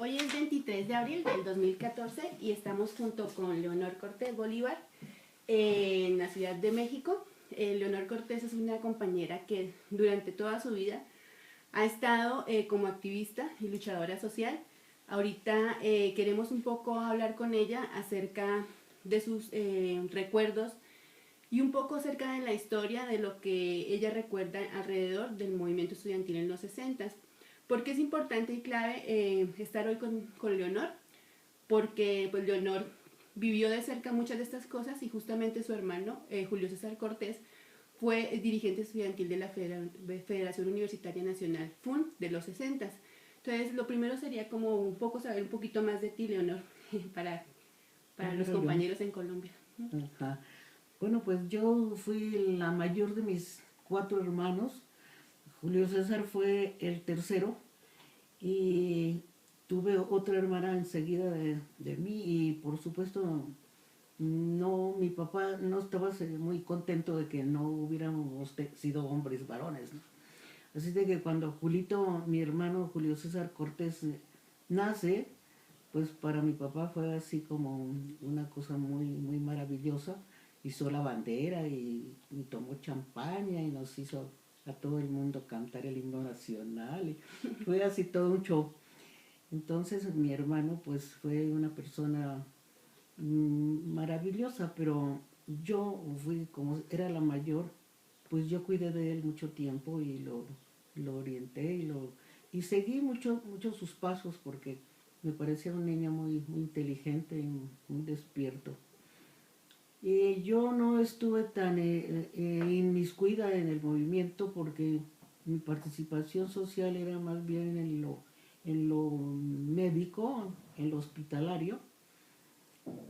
Hoy es 23 de abril del 2014 y estamos junto con Leonor Cortés Bolívar en la Ciudad de México. Leonor Cortés es una compañera que durante toda su vida ha estado como activista y luchadora social. Ahorita queremos un poco hablar con ella acerca de sus recuerdos y un poco acerca de la historia de lo que ella recuerda alrededor del movimiento estudiantil en los 60s. Porque es importante y clave estar hoy con Leonor, porque pues Leonor vivió de cerca muchas de estas cosas y justamente su hermano, Julio César Cortés, fue dirigente estudiantil de la Federación Universitaria Nacional, FUN, de los 60s. Entonces, lo primero sería como un poco saber un poquito más de ti, Leonor, para los compañeros en Colombia. Ajá. Bueno, pues yo fui la mayor de mis 4 hermanos. Julio César fue el tercero y tuve otra hermana enseguida de mí y por supuesto no, mi papá no estaba muy contento de que no hubiéramos sido hombres varones, ¿no? Así de que cuando Julito, mi hermano Julio César Cortés nace, pues para mi papá fue así como una cosa muy maravillosa. Hizo la bandera y tomó champaña y nos hizo a todo el mundo cantar el himno nacional. Y fue así todo un show. Entonces mi hermano pues fue una persona maravillosa, pero yo fui, como era la mayor, pues yo cuidé de él mucho tiempo y lo orienté y seguí mucho sus pasos porque me parecía un niño muy inteligente y muy despierto. Y yo no estuve tan inmiscuida en el movimiento porque mi participación social era más bien en lo médico, en lo hospitalario,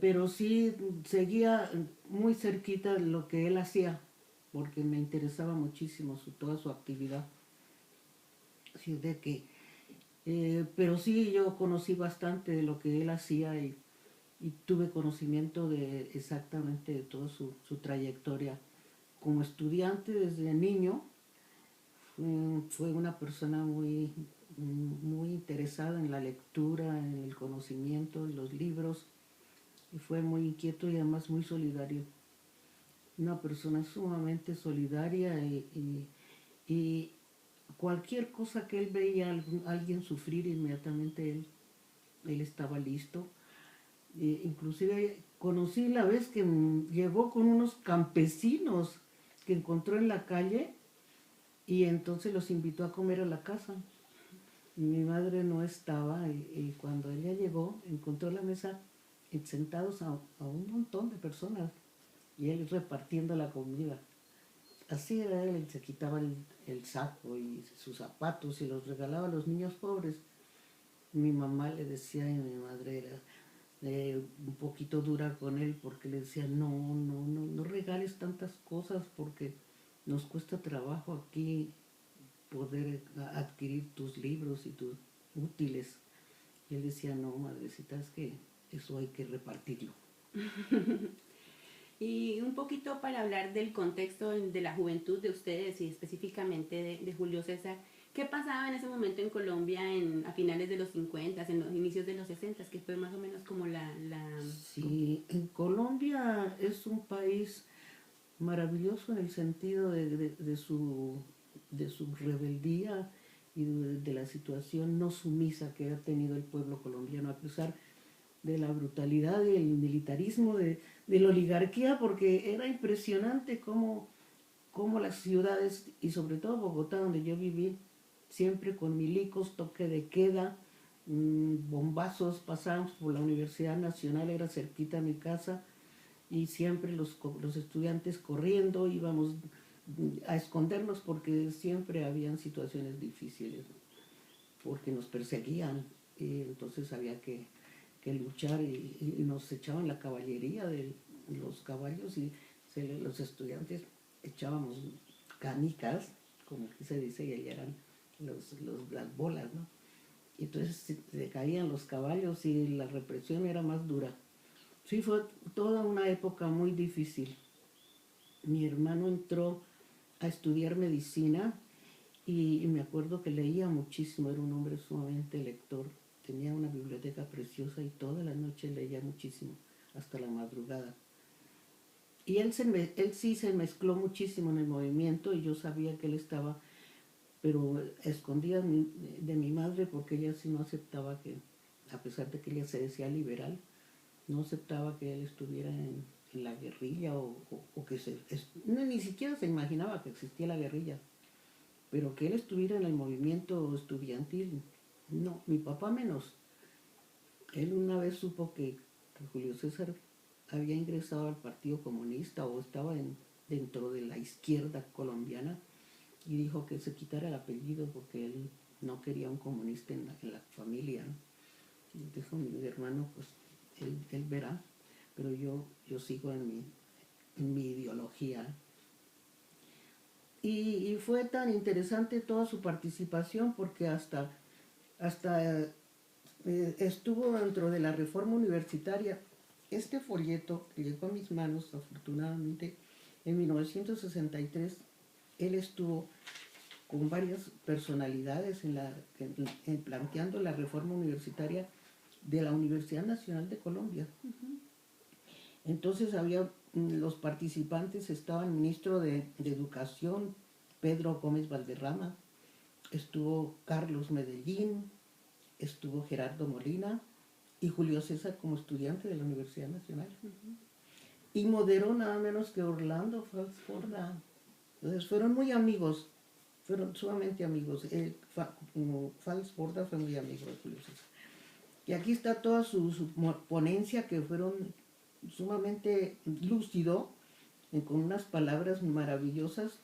pero sí seguía muy cerquita de lo que él hacía porque me interesaba muchísimo toda su actividad. Así de que, pero sí yo conocí bastante de lo que él hacía y tuve conocimiento de exactamente de toda su trayectoria. Como estudiante desde niño, fue una persona muy interesada en la lectura, en el conocimiento, en los libros, y fue muy inquieto y además muy solidario. Una persona sumamente solidaria y cualquier cosa que él veía a alguien sufrir, inmediatamente él estaba listo. Inclusive conocí la vez que llegó con unos campesinos que encontró en la calle y entonces los invitó a comer a la casa. Mi madre no estaba y cuando ella llegó encontró la mesa sentados a un montón de personas y él repartiendo la comida. Así era él, se quitaba el saco y sus zapatos y los regalaba a los niños pobres. Mi mamá le decía y mi madre era un poquito dura con él porque le decía no regales tantas cosas porque nos cuesta trabajo aquí poder adquirir tus libros y tus útiles. Y él decía, no, madrecita, es que eso hay que repartirlo. Y un poquito para hablar del contexto de la juventud de ustedes y específicamente de Julio César, ¿qué pasaba en ese momento en Colombia a finales de los 50, en los inicios de los 60, que fue más o menos como Sí, en Colombia es un país maravilloso en el sentido de su rebeldía y de la situación no sumisa que ha tenido el pueblo colombiano, a pesar de la brutalidad y el militarismo de la oligarquía, porque era impresionante cómo las ciudades, y sobre todo Bogotá, donde yo viví, siempre con milicos, toque de queda, bombazos, pasábamos por la Universidad Nacional, era cerquita a mi casa, y siempre los estudiantes corriendo, íbamos a escondernos porque siempre habían situaciones difíciles, porque nos perseguían, y entonces había que luchar y nos echaban la caballería de los caballos y los estudiantes echábamos canicas, como aquí se dice, y allá eran las bolas, ¿no? Y entonces se caían los caballos y la represión era más dura. Sí, fue toda una época muy difícil. Mi hermano entró a estudiar medicina y me acuerdo que leía muchísimo, era un hombre sumamente lector, tenía una biblioteca preciosa y toda la noche leía muchísimo, hasta la madrugada. Y él sí se mezcló muchísimo en el movimiento y yo sabía que él estaba, pero escondida de mi madre porque ella sí no aceptaba que, a pesar de que ella se decía liberal, no aceptaba que él estuviera en la guerrilla o que no, ni siquiera se imaginaba que existía la guerrilla, pero que él estuviera en el movimiento estudiantil, no, mi papá menos. Él una vez supo que Julio César había ingresado al Partido Comunista o estaba dentro de la izquierda colombiana y dijo que se quitara el apellido porque él no quería un comunista en la familia, ¿no? Y dijo mi hermano, pues él verá, pero yo sigo en mi ideología. Y fue tan interesante toda su participación porque hasta estuvo dentro de la reforma universitaria. Este folleto que llegó a mis manos, afortunadamente, en 1963, él estuvo con varias personalidades en planteando la reforma universitaria de la Universidad Nacional de Colombia. Entonces había los participantes, estaba el ministro de Educación, Pedro Gómez Valderrama, estuvo Carlos Medellín, estuvo Gerardo Molina y Julio César como estudiante de la Universidad Nacional. Y moderó nada menos que Orlando Falsborda. Entonces fueron muy amigos, fueron sumamente amigos. Falsborda fue muy amigo de Julio César. Y aquí está toda su ponencia, que fueron sumamente lúcido, con unas palabras maravillosas.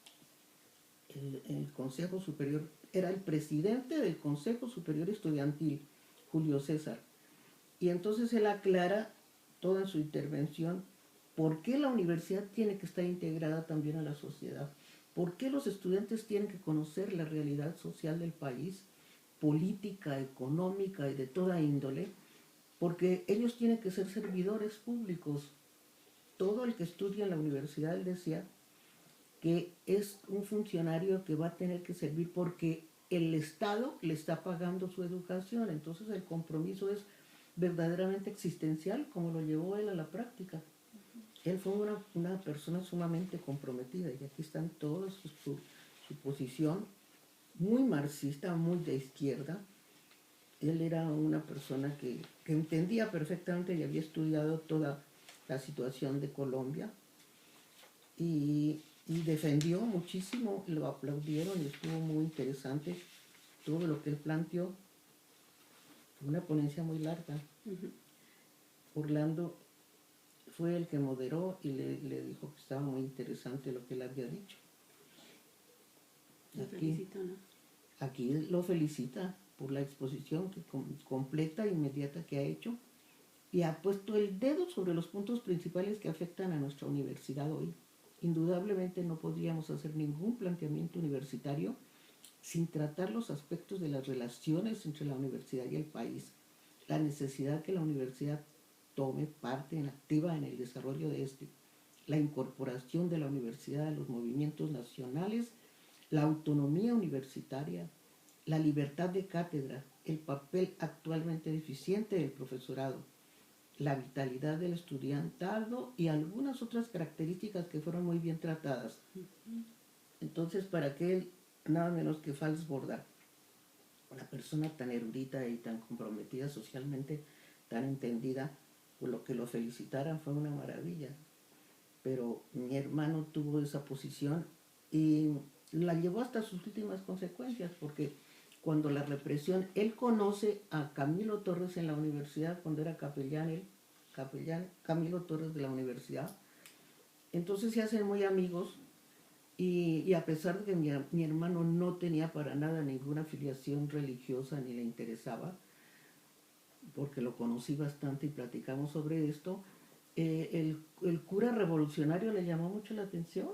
El Consejo Superior, era el presidente del Consejo Superior Estudiantil, Julio César. Y entonces él aclara toda en su intervención por qué la universidad tiene que estar integrada también a la sociedad, por qué los estudiantes tienen que conocer la realidad social del país, política, económica y de toda índole, porque ellos tienen que ser servidores públicos. Todo el que estudia en la universidad, él decía, que es un funcionario que va a tener que servir porque el Estado le está pagando su educación. Entonces el compromiso es verdaderamente existencial, como lo llevó él a la práctica. Él fue una persona sumamente comprometida y aquí están todos su posición, muy marxista, muy de izquierda. Él era una persona que entendía perfectamente y había estudiado toda la situación de Colombia y defendió muchísimo, lo aplaudieron y estuvo muy interesante todo lo que él planteó. Una ponencia muy larga. Orlando fue el que moderó y le dijo que estaba muy interesante lo que él había dicho. Aquí lo felicita por la exposición completa e inmediata que ha hecho y ha puesto el dedo sobre los puntos principales que afectan a nuestra universidad hoy. Indudablemente no podríamos hacer ningún planteamiento universitario sin tratar los aspectos de las relaciones entre la universidad y el país, la necesidad que la universidad tome parte activa en el desarrollo de este, la incorporación de la universidad a los movimientos nacionales, la autonomía universitaria, la libertad de cátedra, el papel actualmente deficiente del profesorado, la vitalidad del estudiantado y algunas otras características que fueron muy bien tratadas. Entonces, para que él, nada menos que Falsborda, una persona tan erudita y tan comprometida socialmente, tan entendida, por lo que lo felicitaran fue una maravilla. Pero mi hermano tuvo esa posición y la llevó hasta sus últimas consecuencias, porque cuando la represión, él conoce a Camilo Torres en la universidad, cuando era capellán Camilo Torres de la universidad, entonces se hacen muy amigos y a pesar de que mi hermano no tenía para nada ninguna afiliación religiosa ni le interesaba, porque lo conocí bastante y platicamos sobre esto, el cura revolucionario le llamó mucho la atención,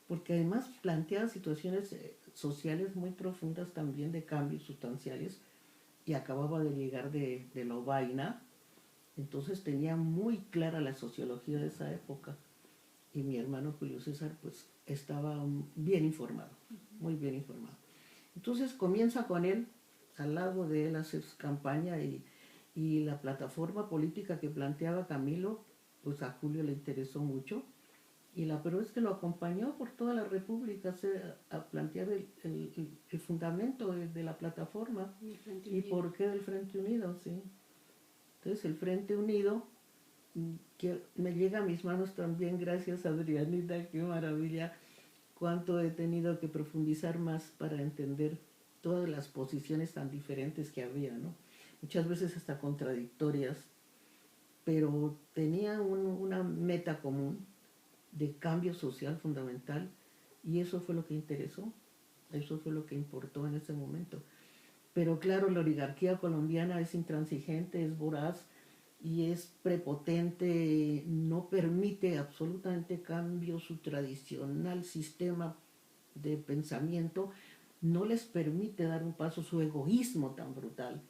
porque además planteaba situaciones sociales muy profundas también, de cambios sustanciales, y acababa de llegar de Lovaina, entonces tenía muy clara la sociología de esa época, y mi hermano Julio César pues estaba bien informado, muy bien informado. Entonces comienza con él al lado de él hacer su campaña y la plataforma política que planteaba Camilo, pues a Julio le interesó mucho. Y la pero es que lo acompañó por toda la República a plantear el fundamento de la plataforma y por qué del Frente Unido, sí. Entonces el Frente Unido, que me llega a mis manos también, gracias a Adrianita, qué maravilla, cuánto he tenido que profundizar más para entender todas las posiciones tan diferentes que había, ¿no? Muchas veces hasta contradictorias, pero tenían una meta común de cambio social fundamental y eso fue lo que interesó, eso fue lo que importó en ese momento. Pero claro, la oligarquía colombiana es intransigente, es voraz y es prepotente, no permite absolutamente cambio, su tradicional sistema de pensamiento no les permite dar un paso, su egoísmo tan brutal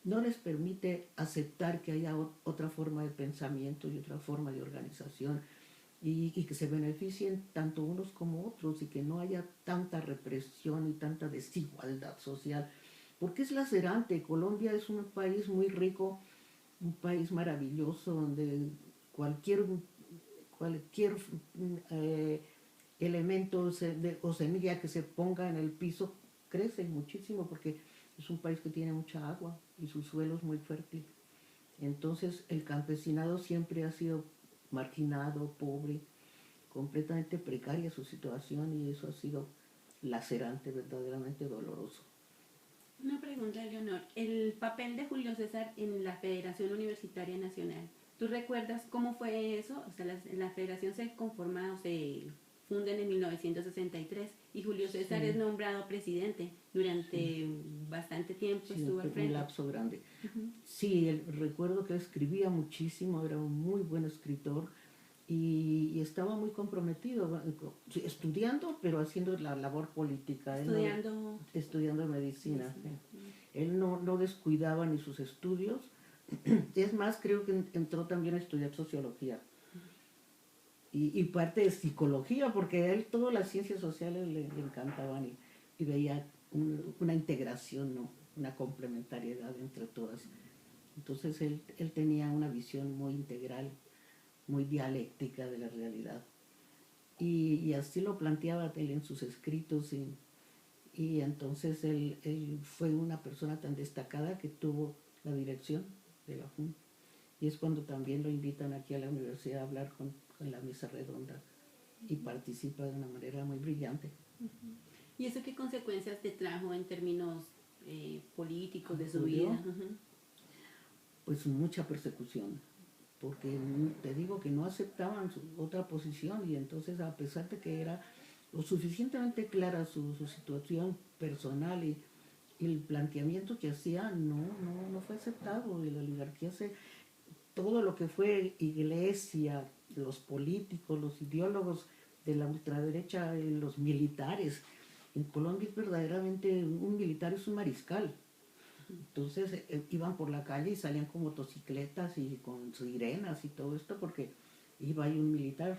no les permite aceptar que haya otra forma de pensamiento y otra forma de organización y que se beneficien tanto unos como otros y que no haya tanta represión y tanta desigualdad social, porque es lacerante. Colombia es un país muy rico, un país maravilloso donde cualquier eh, elemento o semilla que se ponga en el piso crece muchísimo porque es un país que tiene mucha agua y su suelo es muy fértil. Entonces el campesinado siempre ha sido marginado, pobre, completamente precaria su situación y eso ha sido lacerante, verdaderamente doloroso. Una pregunta, Leonor. El papel de Julio César en la Federación Universitaria Nacional. ¿Tú recuerdas cómo fue eso? O sea, la federación se conforma o se funda en 1963 y Julio César es nombrado presidente. Durante bastante tiempo estuvo al frente. Un lapso grande. Sí, recuerdo que escribía muchísimo, era un muy buen escritor y estaba muy comprometido, estudiando, pero haciendo la labor política. Estudiando medicina. Sí. Él no descuidaba ni sus estudios. Es más, creo que entró también a estudiar sociología y parte de psicología, porque a él todas las ciencias sociales le encantaban y veía una integración, ¿no? Una complementariedad entre todas. Entonces él tenía una visión muy integral, muy dialéctica de la realidad. Y así lo planteaba él en sus escritos y entonces él fue una persona tan destacada que tuvo la dirección de la FUN. Y es cuando también lo invitan aquí a la universidad a hablar con la mesa redonda y participa de una manera muy brillante. ¿Y eso qué consecuencias te trajo en términos políticos de su vida? Pues mucha persecución, porque te digo que no aceptaban otra posición y entonces a pesar de que era lo suficientemente clara su situación personal y el planteamiento que hacía no fue aceptado y la oligarquía todo lo que fue iglesia, los políticos, los ideólogos de la ultraderecha, los militares. En Colombia es verdaderamente un militar es un mariscal. Entonces iban por la calle y salían con motocicletas y con sirenas y todo esto porque iba ahí un militar.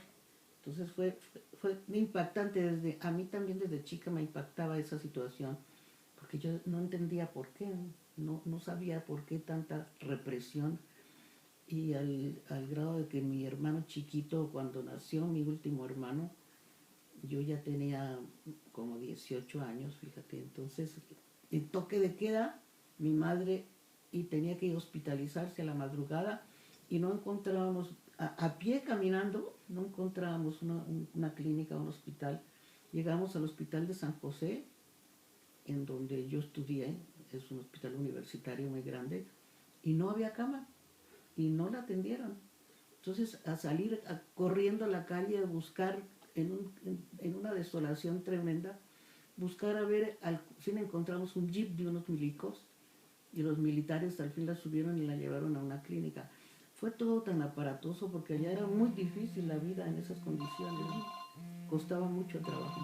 Entonces fue impactante. A mí también desde chica me impactaba esa situación porque yo no entendía por qué, no sabía por qué tanta represión y al grado de que mi hermano chiquito, cuando nació mi último hermano, yo ya tenía como 18 años, fíjate, entonces el toque de queda, mi madre y tenía que hospitalizarse a la madrugada y no encontrábamos, a pie caminando, no encontrábamos una clínica, un hospital. Llegamos al hospital de San José, en donde yo estudié, es un hospital universitario muy grande, y no había cama, y no la atendieron. Entonces, a salir corriendo a la calle, a buscar en una desolación tremenda, buscar a ver, al fin encontramos un jeep de unos milicos, y los militares al fin la subieron y la llevaron a una clínica. Fue todo tan aparatoso porque allá era muy difícil la vida en esas condiciones. Costaba mucho trabajo.